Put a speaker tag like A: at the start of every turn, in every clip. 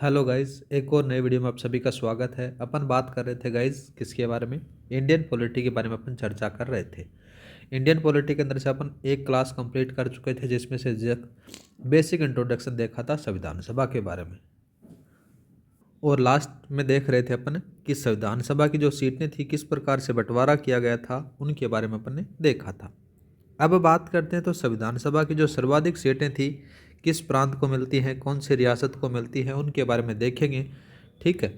A: Hello guys, एक और नए वीडियो में आप सभी का स्वागत है। अपन बात कर रहे थे गाइस किसके बारे में? इंडियन पॉलिटी के बारे में अपन चर्चा कर रहे थे। इंडियन पॉलिटी के अंदर से अपन एक क्लास कंप्लीट कर चुके थे, जिसमें से बेसिक इंट्रोडक्शन देखा था संविधान सभा के बारे में। और लास्ट में देख रहे थे अपन कि संविधान सभा की जो सीटें थी किस प्रकार से बंटवारा किया गया था, उनके बारे में अपन ने देखा था। अब बात करते हैं तो संविधान सभा की जो सर्वाधिक सीटें थी किस प्रांत को मिलती हैं, कौन सी रियासत को मिलती हैं, उनके बारे में देखेंगे। ठीक है,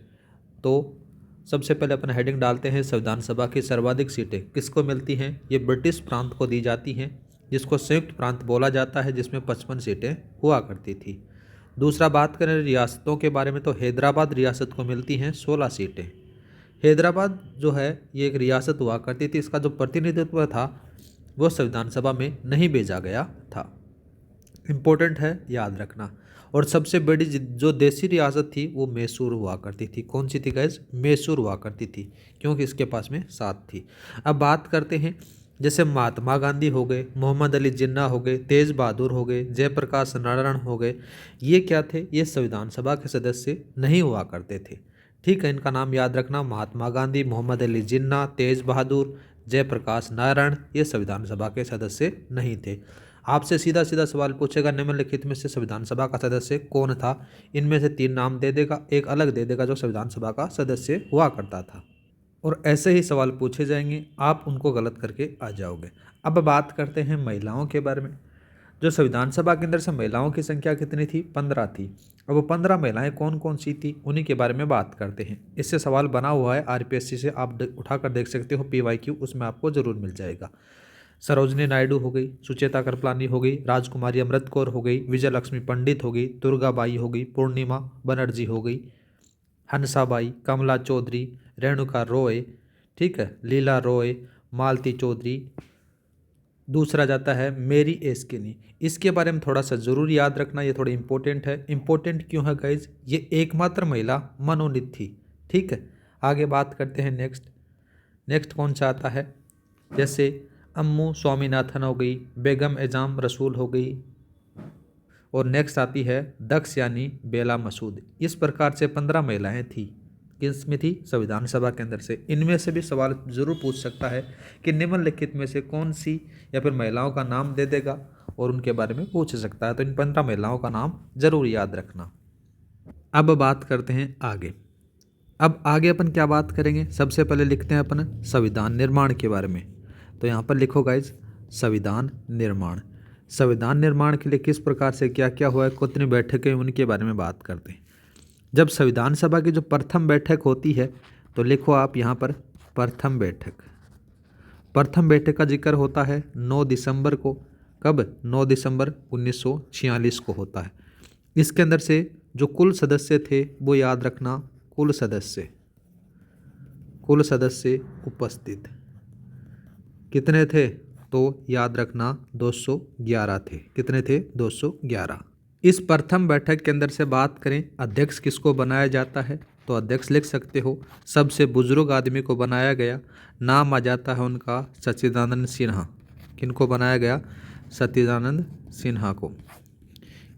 A: तो सबसे पहले अपन हेडिंग डालते हैं संविधान सभा की सर्वाधिक सीटें किसको मिलती हैं। ये ब्रिटिश प्रांत को दी जाती हैं, जिसको संयुक्त प्रांत बोला जाता है, जिसमें 55 सीटें हुआ करती थी। दूसरा बात करें रियासतों के बारे में तो हैदराबाद रियासत को मिलती हैं 16 सीटें। हैदराबाद जो है ये एक रियासत हुआ करती थी, इसका जो प्रतिनिधित्व था वो संविधान सभा में नहीं भेजा गया था। इम्पोर्टेंट है, याद रखना। और सबसे बड़ी जो देसी रियासत थी वो मैसूर हुआ करती थी। कौन सी थी गाइस? मैसूर हुआ करती थी, क्योंकि इसके पास में 7 थी। अब बात करते हैं, जैसे महात्मा गांधी हो गए, मोहम्मद अली जिन्ना हो गए, तेज बहादुर हो गए, जयप्रकाश नारायण हो गए। ये क्या थे? ये संविधान सभा के सदस्य नहीं हुआ करते थे। ठीक है, इनका नाम याद रखना। महात्मा गांधी, मोहम्मद अली जिन्ना, तेज बहादुर, जयप्रकाश नारायण, ये संविधान सभा के सदस्य नहीं थे। आपसे सीधा सीधा सवाल पूछेगा, निम्नलिखित में से संविधान सभा का सदस्य कौन था? इनमें से 3 नाम दे देगा, एक अलग दे देगा जो संविधान सभा का सदस्य हुआ करता था। और ऐसे ही सवाल पूछे जाएंगे, आप उनको गलत करके आ जाओगे। अब बात करते हैं महिलाओं के बारे में। जो संविधान सभा के अंदर से महिलाओं की संख्या कितनी थी? 15 थी। अब वो 15 महिलाएं कौन कौन सी थी, उन्हीं के बारे में बात करते हैं। इससे सवाल बना हुआ है आरपीएससी से, आप उठाकर देख सकते हो, पीवाईक्यू, उसमें आपको जरूर मिल जाएगा। सरोजनी नायडू हो गई, सुचेता कृपलानी हो गई, राजकुमारी अमृत कौर हो गई, विजय लक्ष्मी पंडित हो गई, दुर्गाबाई हो गई, पूर्णिमा बनर्जी हो गई, हंसाबाई, कमला चौधरी, रेणुका रॉय, ठीक है, लीला रॉय, मालती चौधरी। दूसरा जाता है मेरी एस्किनी। इसके बारे में थोड़ा सा ज़रूर याद रखना, ये थोड़ी इंपॉर्टेंट है। इंपॉर्टेंट क्यों है गाइज? ये एकमात्र महिला मनोनीत थी। ठीक है, आगे बात करते हैं। नेक्स्ट नेक्स्ट कौन सा आता है? जैसे अम्मू स्वामीनाथन हो गई, बेगम एजाम रसूल हो गई, और नेक्स्ट आती है दक्ष यानी बेला मसूद। इस प्रकार से 15 महिलाएं थी। किस में थी? संविधान सभा के अंदर से। इनमें से भी सवाल जरूर पूछ सकता है कि निम्नलिखित में से कौन सी, या फिर महिलाओं का नाम दे देगा और उनके बारे में पूछ सकता है। तो इन 15 महिलाओं का नाम जरूर याद रखना। अब बात करते हैं आगे। अब आगे अपन क्या बात करेंगे? सबसे पहले लिखते हैं अपन संविधान निर्माण के बारे में। तो यहाँ पर लिखो गाइज, संविधान निर्माण। संविधान निर्माण के लिए किस प्रकार से क्या क्या हुआ है, कितनी बैठकें, उनके बारे में बात करते हैं। जब संविधान सभा की जो प्रथम बैठक होती है तो लिखो आप यहाँ पर प्रथम बैठक। प्रथम बैठक का जिक्र होता है 9 दिसंबर को। कब? 9 दिसंबर 1946 को होता है। इसके अंदर से जो कुल सदस्य थे वो याद रखना, कुल सदस्य उपस्थित कितने थे? तो याद रखना 211 थे। कितने थे? 211। इस प्रथम बैठक के अंदर से बात करें, अध्यक्ष किसको बनाया जाता है? तो अध्यक्ष लिख सकते हो सबसे बुजुर्ग आदमी को बनाया गया। नाम आ जाता है उनका सच्चिदानंद सिन्हा। किनको बनाया गया? सच्चिदानंद सिन्हा को।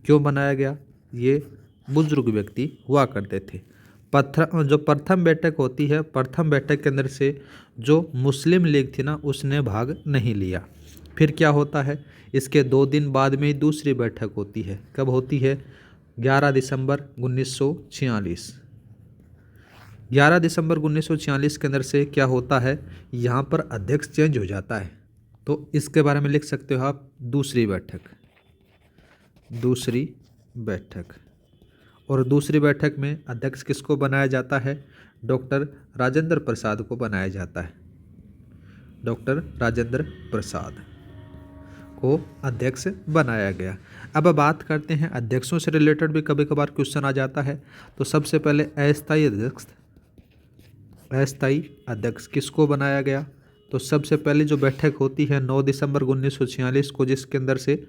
A: क्यों बनाया गया? ये बुजुर्ग व्यक्ति हुआ करते थे। जो प्रथम बैठक होती है, प्रथम बैठक के अंदर से जो मुस्लिम लीग थी ना, उसने भाग नहीं लिया। फिर क्या होता है? इसके 2 दिन बाद में ही दूसरी बैठक होती है। कब होती है? 11 दिसंबर 1946। 11 दिसंबर 1946 के अंदर से क्या होता है? यहाँ पर अध्यक्ष चेंज हो जाता है। तो इसके बारे में लिख सकते हो आप दूसरी बैठक। दूसरी बैठक। और दूसरी बैठक में अध्यक्ष किसको बनाया जाता है? डॉक्टर राजेंद्र प्रसाद को बनाया जाता है। डॉक्टर राजेंद्र प्रसाद को अध्यक्ष बनाया गया। अब बात करते हैं अध्यक्षों से रिलेटेड भी कभी कभार क्वेश्चन आ जाता है। तो सबसे पहले अस्थायी अध्यक्ष। अस्थायी अध्यक्ष किसको बनाया गया? तो सबसे पहले जो बैठक होती है 9 दिसंबर 1946 को, जिसके अंदर से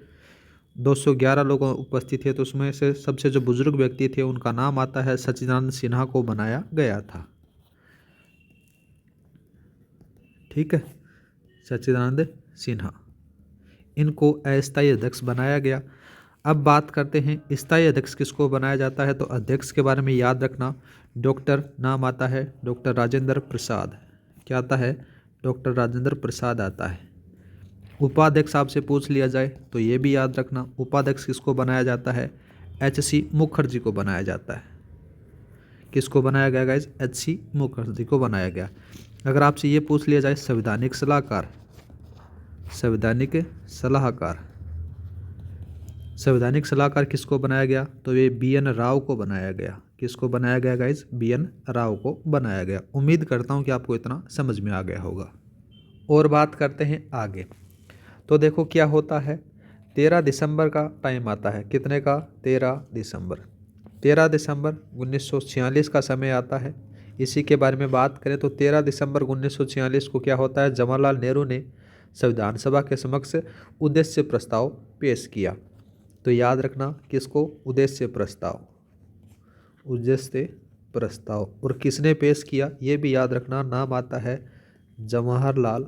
A: 211 लोग उपस्थित थे, तो उसमें से सबसे जो बुजुर्ग व्यक्ति थे उनका नाम आता है सच्चिदानंद सिन्हा को बनाया गया था। ठीक है, सच्चिदानंद सिन्हा, इनको अस्थायी अध्यक्ष बनाया गया। अब बात करते हैं स्थायी अध्यक्ष किसको बनाया जाता है। तो अध्यक्ष के बारे में याद रखना, डॉक्टर नाम आता है डॉक्टर राजेंद्र प्रसाद। क्या आता है? डॉक्टर राजेंद्र प्रसाद आता है। उपाध्यक्ष आपसे पूछ लिया जाए तो ये भी याद रखना, उपाध्यक्ष किसको बनाया जाता है? एच.सी. मुखर्जी को बनाया जाता है। किसको बनाया गया गाइज? एच.सी. मुखर्जी को बनाया गया। अगर आपसे ये पूछ लिया जाए संवैधानिक सलाहकार, संवैधानिक सलाहकार, संवैधानिक सलाहकार किसको बनाया गया? तो ये बी.एन. राव को बनाया गया। किसको बनाया गया गाइज? बी.एन. राव को बनाया गया। उम्मीद करता हूँ कि आपको इतना समझ में आ गया होगा। और बात करते हैं आगे। तो देखो क्या होता है, 13 दिसंबर का टाइम आता है। कितने का? 13 दिसंबर। 13 दिसंबर 1946 का समय आता है। इसी के बारे में बात करें तो 13 दिसंबर 1946 को क्या होता है? जवाहरलाल नेहरू ने संविधान सभा के समक्ष उद्देश्य प्रस्ताव पेश किया। तो याद रखना किसको? उद्देश्य प्रस्ताव, उद्देश्य प्रस्ताव। और किसने पेश किया ये भी याद रखना, नाम आता है जवाहरलाल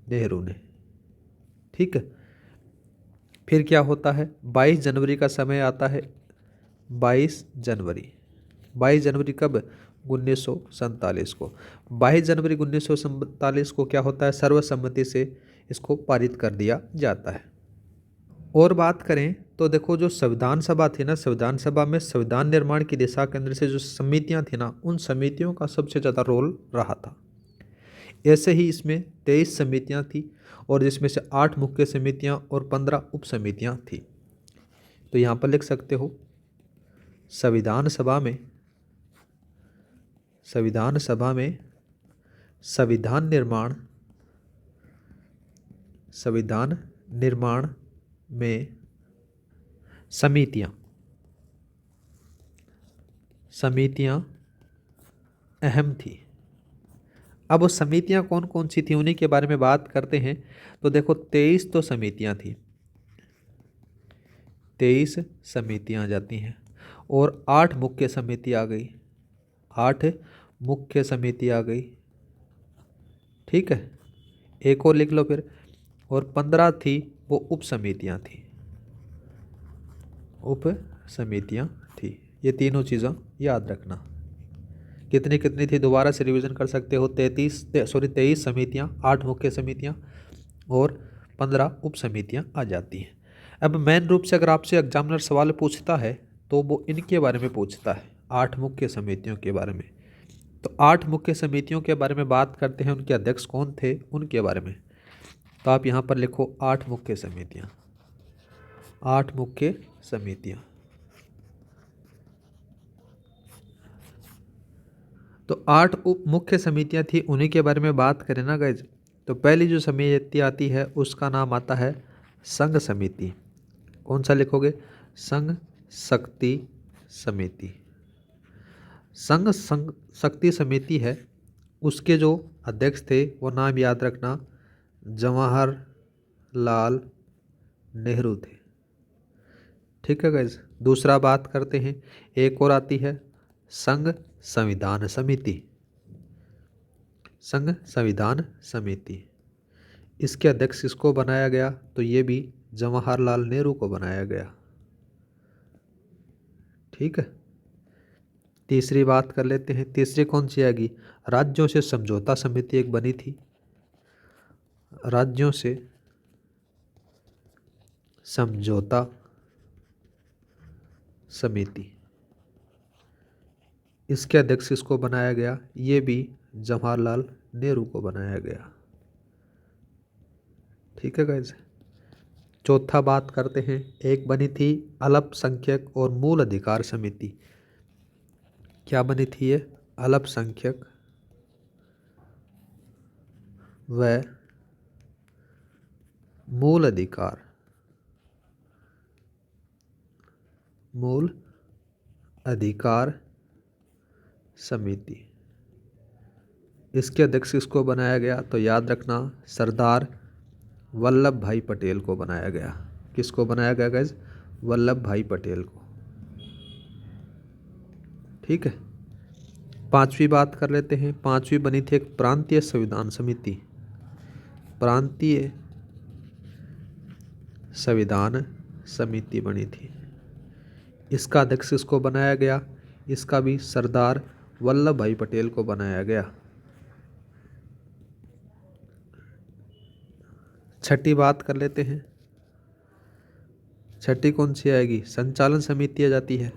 A: नेहरू ने। ठीक है। फिर क्या होता है? 22 जनवरी का समय आता है। 22 जनवरी, 22 जनवरी कब? 1947 को। 22 जनवरी 1947 को क्या होता है? सर्वसम्मति से इसको पारित कर दिया जाता है। और बात करें तो देखो जो संविधान सभा थी ना, संविधान सभा में संविधान निर्माण की दिशा केंद्र से जो समितियां थी ना, उन समितियों का सबसे ज़्यादा रोल रहा था। ऐसे ही इसमें 23 समितियां थी और जिसमें से 8 मुख्य समितियां और 15 उप समितियां थी। तो यहाँ पर लिख सकते हो संविधान सभा में, संविधान सभा में संविधान निर्माण, संविधान निर्माण में समितियां, समितियां अहम थी। अब वो समितियां कौन कौन सी थी उन्हीं के बारे में बात करते हैं। तो देखो 23 तो समितियां थी, 23 समितियां आ जाती हैं और 8 मुख्य समिति आ गई, 8 मुख्य समिति आ गई। ठीक है, एक और लिख लो फिर। और 15 थी वो उप समितियां थी, उप समितियां थी। ये तीनों चीज़ें याद रखना। कितनी कितनी थी दोबारा से रिवीजन कर सकते हो। 23 समितियां, 8 मुख्य समितियां और 15 उप समितियां आ जाती हैं। अब मेन रूप से अगर आपसे एग्जामिनर सवाल पूछता है तो वो इनके बारे में पूछता है, 8 मुख्य समितियों के बारे में। तो 8 मुख्य समितियों के बारे में बात करते हैं, उनके अध्यक्ष कौन थे उनके बारे में। तो आप यहाँ पर लिखो 8 मुख्य समितियाँ, 8 मुख्य समितियाँ। तो 8 उप मुख्य समितियाँ थी, उन्हीं के बारे में बात करें ना गाइज। तो पहली जो समिति आती है उसका नाम आता है संघ समिति। कौन सा लिखोगे? संघ शक्ति समिति। संघ शक्ति समिति है, उसके जो अध्यक्ष थे वो नाम याद रखना जवाहरलाल नेहरू थे। ठीक है गाइज। दूसरा बात करते हैं, एक और आती है संघ संविधान समिति, संघ संविधान समिति। इसके अध्यक्ष किसको बनाया गया? तो ये भी जवाहरलाल नेहरू को बनाया गया। ठीक है। तीसरी बात कर लेते हैं, तीसरी कौन सी आएगी? राज्यों से समझौता समिति एक बनी थी, राज्यों से समझौता समिति। इसके अध्यक्ष किसको बनाया गया? ये भी जवाहरलाल नेहरू को बनाया गया। ठीक है गाइज। चौथा बात करते हैं, एक बनी थी अल्पसंख्यक और मूल अधिकार समिति। क्या बनी थी ये? अल्पसंख्यक व मूल अधिकार, मूल अधिकार समिति। इसके अध्यक्ष किसको बनाया गया? तो याद रखना सरदार वल्लभ भाई पटेल को बनाया गया। किसको बनाया गया गाइज? वल्लभ भाई पटेल को। ठीक है। पांचवी बात कर लेते हैं, पांचवी बनी थी एक प्रांतीय संविधान समिति, प्रांतीय संविधान समिति बनी थी। इसका अध्यक्ष किसको बनाया गया? इसका भी सरदार वल्लभ भाई पटेल को बनाया गया। छठी बात कर लेते हैं। छठी कौन सी आएगी? संचालन समिति आ जाती है।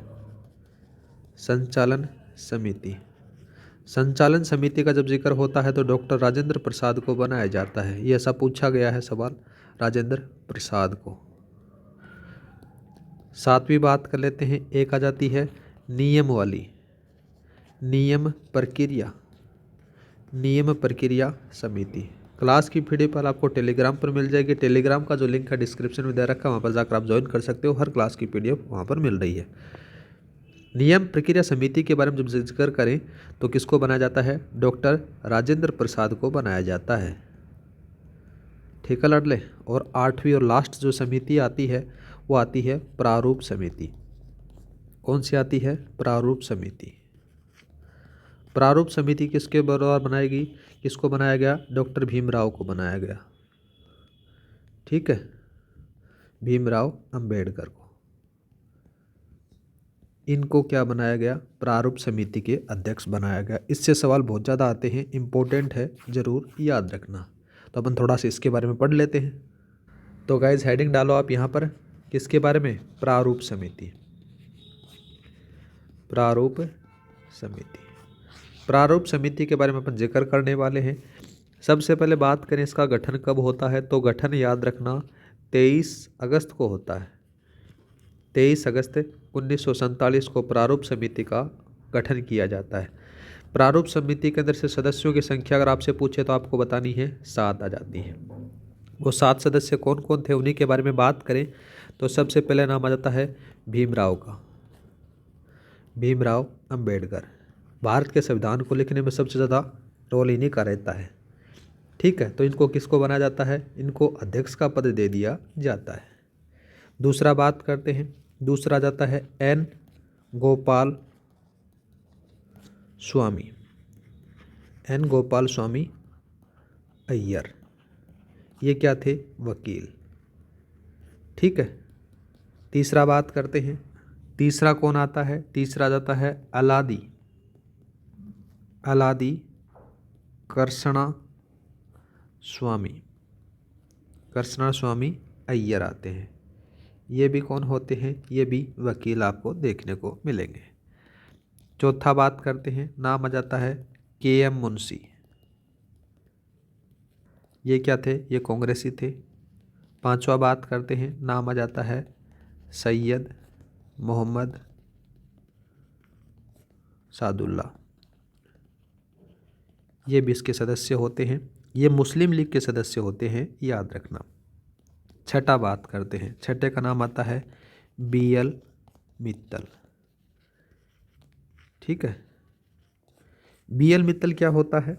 A: संचालन समिति। संचालन समिति का जब जिक्र होता है तो डॉक्टर राजेंद्र प्रसाद को बनाया जाता है। ये ऐसा पूछा गया है सवाल, राजेंद्र प्रसाद को। सातवीं बात कर लेते हैं, एक आ जाती है नियम वाली, नियम प्रक्रिया, नियम प्रक्रिया समिति। क्लास की पीडीएफ पर आपको टेलीग्राम पर मिल जाएगी। टेलीग्राम का जो लिंक है डिस्क्रिप्शन में दे रखा है, वहाँ पर जाकर आप ज्वाइन कर सकते हो। हर क्लास की पीडीएफ वहाँ पर मिल रही है। नियम प्रक्रिया समिति के बारे में जब जिक्र करें तो किसको बनाया जाता है? डॉक्टर राजेंद्र प्रसाद को बनाया जाता है। ठीक है लड़ले। और आठवीं और लास्ट जो समिति आती है वो आती है प्रारूप समिति। कौन सी आती है? प्रारूप समिति। प्रारूप समिति किसके द्वारा बनाएगी? किसको बनाया गया? डॉक्टर भीमराव को बनाया गया। ठीक है, भीमराव अंबेडकर को। इनको क्या बनाया गया? प्रारूप समिति के अध्यक्ष बनाया गया। इससे सवाल बहुत ज़्यादा आते हैं, इम्पोर्टेंट है, ज़रूर याद रखना। तो अपन थोड़ा सा इसके बारे में पढ़ लेते हैं। तो गाइज हेडिंग डालो आप यहाँ पर, किसके बारे में? प्रारूप समिति। प्रारूप समिति। प्रारूप समिति के बारे में अपन जिक्र करने वाले हैं। सबसे पहले बात करें इसका गठन कब होता है, तो गठन याद रखना 23 अगस्त को होता है। 23 अगस्त 1947 को प्रारूप समिति का गठन किया जाता है। प्रारूप समिति के अंदर से सदस्यों की संख्या अगर आपसे पूछे तो आपको बतानी है 7 आ जाती है। वो 7 सदस्य कौन कौन थे उन्हीं के बारे में बात करें तो सबसे पहले नाम आ जाता है भीमराव का, भीमराव अंबेडकर। भारत के संविधान को लिखने में सबसे ज़्यादा रोल इन्हीं का रहता है। ठीक है, तो इनको किसको बनाया जाता है? इनको अध्यक्ष का पद दे दिया जाता है। दूसरा बात करते हैं, दूसरा जाता है एन गोपाल स्वामी, एन गोपाल स्वामी अय्यर। ये क्या थे? वकील। ठीक है। तीसरा बात करते हैं, तीसरा कौन आता है? तीसरा जाता है अलादी, अलादी कृष्णा स्वामी, कृष्णा स्वामी अय्यर आते हैं। ये भी कौन होते हैं? ये भी वकील आपको देखने को मिलेंगे। चौथा बात करते हैं, नाम आ जाता है के.एम. मुंशी। ये क्या थे? ये कांग्रेसी थे। पांचवा बात करते हैं, नाम आ जाता है सैयद मोहम्मद सादुल्ला। ये भी इसके सदस्य होते हैं। ये मुस्लिम लीग के सदस्य होते हैं, याद रखना। छठा बात करते हैं, छठे का नाम आता है बी.एल. मित्तल। ठीक है, बी.एल. मित्तल क्या होता है?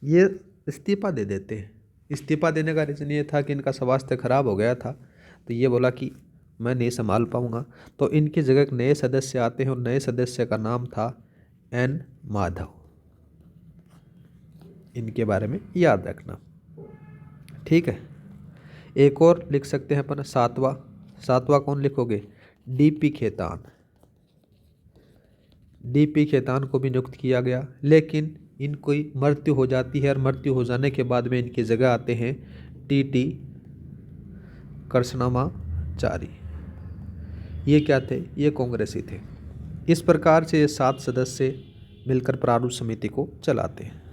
A: ये इस्तीफा दे देते हैं। इस्तीफा देने का रीज़न ये था कि इनका स्वास्थ्य खराब हो गया था, तो ये बोला कि मैं नहीं संभाल पाऊंगा, तो इनकी जगह एक नए सदस्य आते हैं और नए सदस्य का नाम था एन माधव। इनके बारे में याद रखना। ठीक है, एक और लिख सकते हैं अपन सातवां। सातवां कौन लिखोगे? डी.पी. खेतान। डी.पी. खेतान को भी नियुक्त किया गया, लेकिन इनकी मृत्यु हो जाती है और मृत्यु हो जाने के बाद में इनकी जगह आते हैं टी.टी. कृष्णमाचारी। ये क्या थे? ये कांग्रेसी थे। इस प्रकार से ये 7 सदस्य मिलकर प्रारूप समिति को चलाते हैं।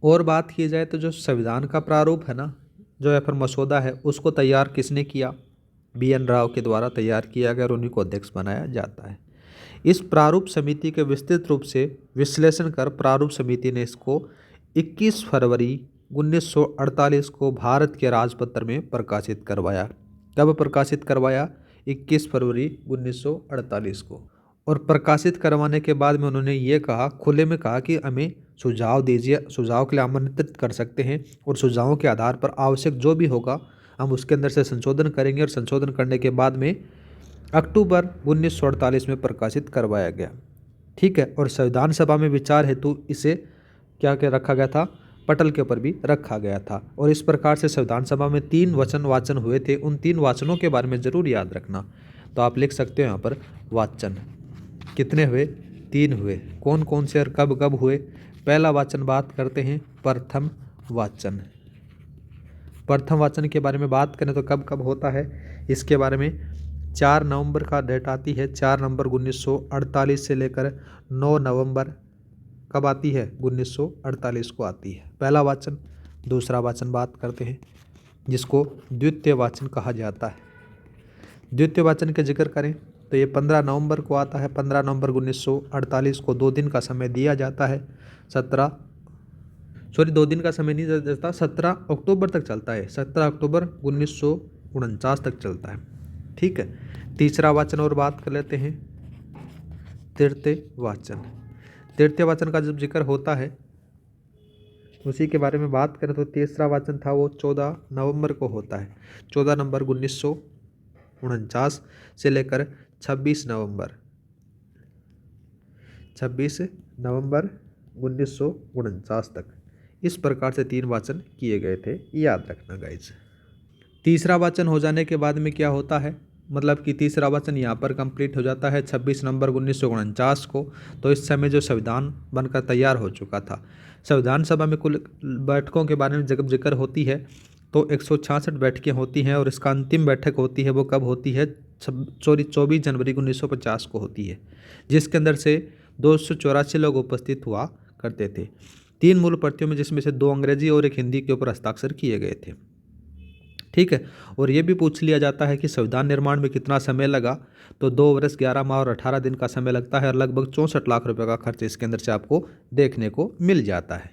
A: और बात की जाए तो जो संविधान का प्रारूप है ना, जो या फिर मसौदा है, उसको तैयार किसने किया? बी.एन. राव के द्वारा तैयार किया गया और उन्हीं को अध्यक्ष बनाया जाता है। इस प्रारूप समिति के विस्तृत रूप से विश्लेषण कर प्रारूप समिति ने इसको 21 फरवरी 1948 को भारत के राजपत्र में प्रकाशित करवाया। कब प्रकाशित करवाया? 21 फरवरी 1948 को। और प्रकाशित करवाने के बाद में उन्होंने ये कहा, खुले में कहा कि हमें सुझाव दीजिए, सुझाव के लिए आमंत्रित कर सकते हैं और सुझावों के आधार पर आवश्यक जो भी होगा हम उसके अंदर से संशोधन करेंगे। और संशोधन करने के बाद में अक्टूबर 1948 में प्रकाशित करवाया गया। ठीक है, और संविधान सभा में विचार हेतु इसे क्या क्या रखा गया था? पटल के ऊपर भी रखा गया था। और इस प्रकार से संविधान सभा में 3 वचन वाचन हुए थे। उन 3 वाचनों के बारे में जरूर याद रखना। तो आप लिख सकते हो यहाँ पर वाचन कितने हुए, 3 हुए। कौन कौन से और कब कब हुए। पहला वाचन बात करते हैं प्रथम वाचन। प्रथम वाचन के बारे में बात करें तो कब कब होता है, इसके बारे में 4 नवंबर का डेट आती है। 4 नवंबर 1948 से लेकर 9 नवंबर कब आती है, 1948 को आती है पहला वाचन। दूसरा वाचन बात करते हैं जिसको द्वितीय वाचन कहा जाता है। द्वितीय वाचन का जिक्र करें तो ये 15 नवंबर को आता है। 15 नवंबर 1948 को 2 दिन का समय दिया जाता है। 2 दिन का समय नहीं दिया जाता, 17 अक्टूबर तक चलता है। 17 अक्टूबर 1949 तक चलता है। ठीक है। तीसरा वाचन और बात कर लेते हैं तृतीय वाचन। तृतीय वाचन का जब जिक्र होता है उसी के बारे में बात करें तो तीसरा वाचन था वो 14 नवंबर को होता है। 14 नवंबर 1949 से लेकर 26 नवंबर 1949 तक। इस प्रकार से 3 वाचन किए गए थे, याद रखना गाइज। तीसरा वाचन हो जाने के बाद में क्या होता है, मतलब कि तीसरा वाचन यहाँ पर कंप्लीट हो जाता है 26 नवंबर 1949 को। तो इस समय जो संविधान बनकर तैयार हो चुका था। संविधान सभा में कुल बैठकों के बारे में जब जिक्र होती है तो 166 बैठकें होती हैं और इसका अंतिम बैठक होती है वो कब होती है, 24 जनवरी 1950 को होती है, जिसके अंदर से 284 लोग उपस्थित हुआ करते थे। 3 मूल प्रतियों में जिसमें से 2 अंग्रेजी और 1 हिंदी के ऊपर हस्ताक्षर किए गए थे। ठीक है। और ये भी पूछ लिया जाता है कि संविधान निर्माण में कितना समय लगा, तो 2 वर्ष 11 माह और 18 दिन का समय लगता है और लगभग 64 लाख रुपए का खर्च इसके अंदर से आपको देखने को मिल जाता है।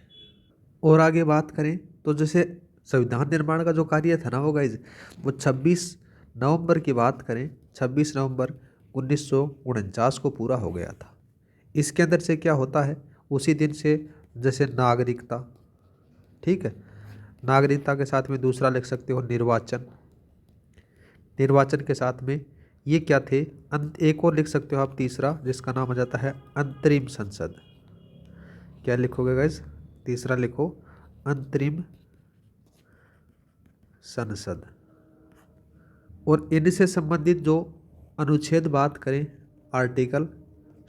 A: और आगे बात करें तो जैसे संविधान निर्माण का जो कार्य था ना वो गाइज, वो 26 नवंबर की बात करें, 26 नवंबर 1949 को पूरा हो गया था। इसके अंदर से क्या होता है, उसी दिन से जैसे नागरिकता, ठीक है, नागरिकता के साथ में दूसरा लिख सकते हो निर्वाचन। निर्वाचन के साथ में ये क्या थे, एक और लिख सकते हो आप तीसरा, जिसका नाम हो जाता है अंतरिम संसद। क्या लिखोगे गाइज, तीसरा लिखो अंतरिम संसद। और इनसे संबंधित जो अनुच्छेद बात करें, आर्टिकल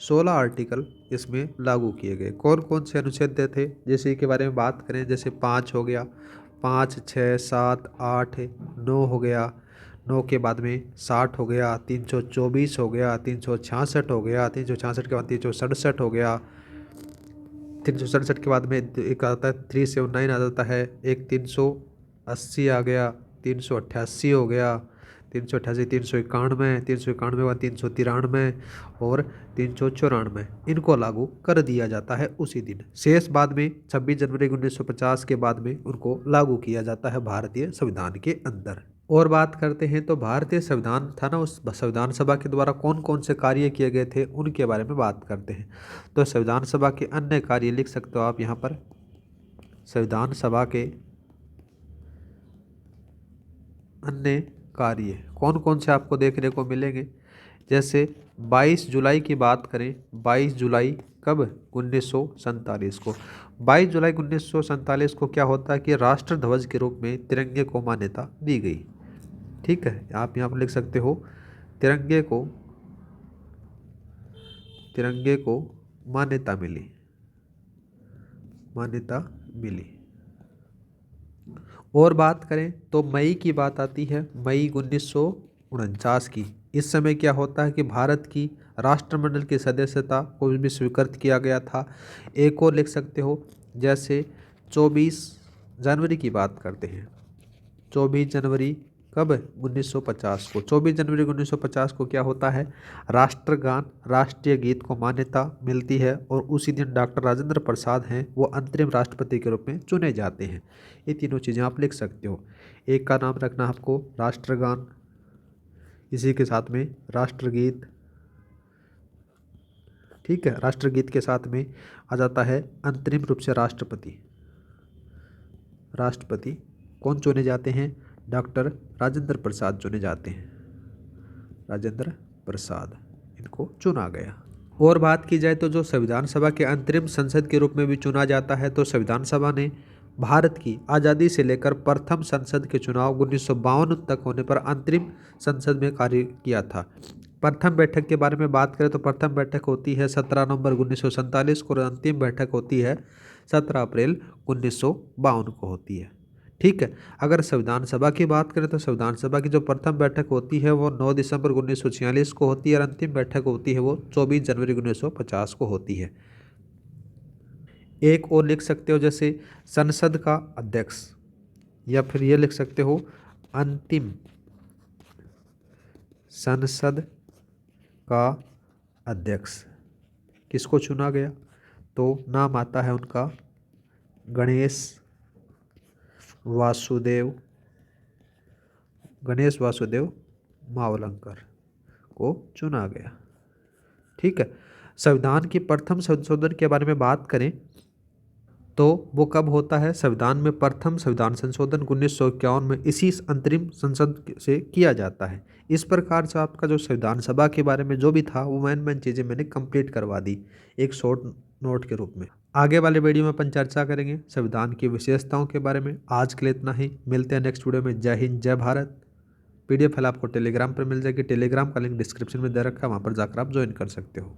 A: 16 आर्टिकल इसमें लागू किए गए। कौन कौन से अनुच्छेद थे, जैसे के बारे में बात करें, जैसे 5 हो गया, 5, 6, 7, 8, 9 हो गया, 9 के बाद में 60 हो गया, 324 हो गया, 366 हो गया, 366 के बाद 367 हो गया, 367 के बाद में एक आता है 379 आ जाता है, एक 380 आ गया, 388 हो गया, 388, 391, 391 बाद 393 और 394 इनको लागू कर दिया जाता है उसी दिन। शेष बाद में 26 जनवरी 1950 के बाद में उनको लागू किया जाता है भारतीय संविधान के अंदर। और बात करते हैं तो भारतीय संविधान था ना, उस संविधान सभा के द्वारा कौन कौन से कार्य किए गए थे उनके बारे में बात करते हैं। तो संविधान सभा के अन्य कार्य लिख सकते हो आप यहाँ पर। संविधान सभा के अन्य कार्य कौन कौन से आपको देखने को मिलेंगे, जैसे 22 जुलाई की बात करें, 22 जुलाई कब, 1947 को। 22 जुलाई 1947 को क्या होता है कि राष्ट्र ध्वज के रूप में तिरंगे को मान्यता दी गई। ठीक है, आप यहाँ पर लिख सकते हो तिरंगे को मान्यता मिली। और बात करें तो मई की बात आती है, मई 1949 की। इस समय क्या होता है कि भारत की राष्ट्रमंडल की सदस्यता को भी स्वीकृत किया गया था। एक और लिख सकते हो, जैसे 24 जनवरी की बात करते हैं, 24 जनवरी कब, 1950 को। 24 जनवरी 1950 को क्या होता है, राष्ट्रगान राष्ट्रीय गीत को मान्यता मिलती है और उसी दिन डॉक्टर राजेंद्र प्रसाद हैं वो अंतरिम राष्ट्रपति के रूप में चुने जाते हैं। ये तीनों चीज़ें आप लिख सकते हो। एक का नाम रखना आपको राष्ट्रगान, इसी के साथ में राष्ट्रगीत। ठीक है, राष्ट्रगीत के साथ में आ जाता है अंतरिम रूप से राष्ट्रपति कौन चुने जाते हैं, डॉक्टर राजेंद्र प्रसाद चुने जाते हैं। राजेंद्र प्रसाद इनको चुना गया। और बात की जाए तो जो संविधान सभा के अंतरिम संसद के रूप में भी चुना जाता है, तो संविधान सभा ने भारत की आज़ादी से लेकर प्रथम संसद के चुनाव 1952 तक होने पर अंतरिम संसद में कार्य किया था। प्रथम बैठक के बारे में बात करें तो प्रथम बैठक होती है 17 नवंबर 1947 को और अंतिम बैठक होती है 17 अप्रैल 1952 को होती है। ठीक है। अगर संविधान सभा की बात करें तो संविधान सभा की जो प्रथम बैठक होती है वो 9 दिसंबर 1946 को होती है और अंतिम बैठक होती है वो 24 जनवरी 1950 को होती है। एक और लिख सकते हो जैसे संसद का अध्यक्ष, या फिर ये लिख सकते हो अंतिम संसद का अध्यक्ष किसको चुना गया, तो नाम आता है उनका गणेश वासुदेव मावलंकर को चुना गया। ठीक है। संविधान की प्रथम संशोधन के बारे में बात करें तो वो कब होता है, संविधान में प्रथम संविधान संशोधन 1951 में इसी अंतरिम संसद से किया जाता है। इस प्रकार से आपका जो संविधान सभा के बारे में जो भी था वो मेन चीज़ें मैंने कंप्लीट करवा दी एक शॉर्ट नोट के रूप में। आगे वाले वीडियो में अपन चर्चा करेंगे संविधान की विशेषताओं के बारे में। आज के लिए इतना ही, मिलते हैं नेक्स्ट वीडियो में। जय हिंद, जय भारत। PDF फाइल आपको टेलीग्राम पर मिल जाएगी, टेलीग्राम का लिंक डिस्क्रिप्शन में दे रखा है, वहाँ पर जाकर आप ज्वाइन कर सकते हो।